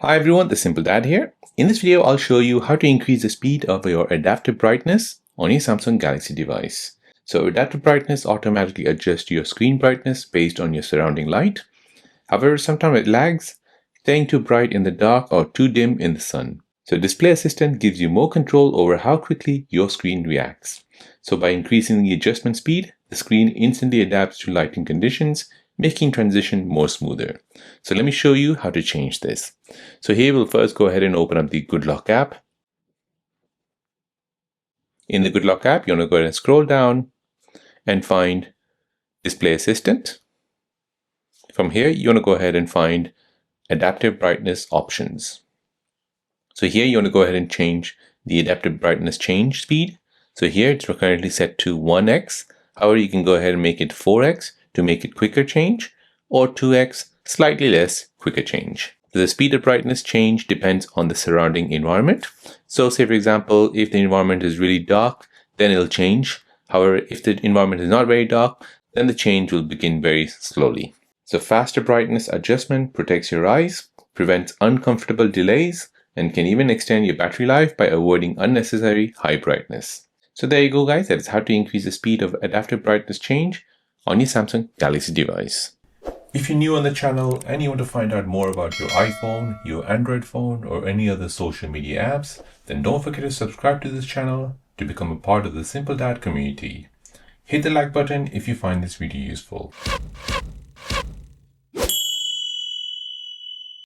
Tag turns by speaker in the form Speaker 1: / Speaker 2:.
Speaker 1: Hi everyone, the Simple Dad here. In this video, I'll show you how to increase the speed of your adaptive brightness on your Samsung Galaxy device. So adaptive brightness automatically adjusts your screen brightness based on your surrounding light. However, sometimes it lags, staying too bright in the dark or too dim in the sun. So Display Assistant gives you more control over how quickly your screen reacts. So by increasing the adjustment speed, the screen instantly adapts to lighting conditions, making transition more smoother. So let me show you how to change this. So here we'll first go ahead and open up the GoodLock app. In the GoodLock app, you want to go ahead and scroll down and find Display Assistant. From here, you want to go ahead and find Adaptive Brightness Options. So here you want to go ahead and change the adaptive brightness change speed. So here it's currently set to 1x. However, you can go ahead and make it 4x to make it quicker change, or 2x, slightly less quicker change. The speed of brightness change depends on the surrounding environment. So say for example, if the environment is really dark, then it'll change. However, if the environment is not very dark, then the change will begin very slowly. So faster brightness adjustment protects your eyes, prevents uncomfortable delays, and can even extend your battery life by avoiding unnecessary high brightness. So there you go guys, that is how to increase the speed of adaptive brightness change on your Samsung Galaxy device. If you're new on the channel and you want to find out more about your iPhone, your Android phone, or any other social media apps, then don't forget to subscribe to this channel to become a part of the Simple Dad community. Hit the like button if you find this video useful.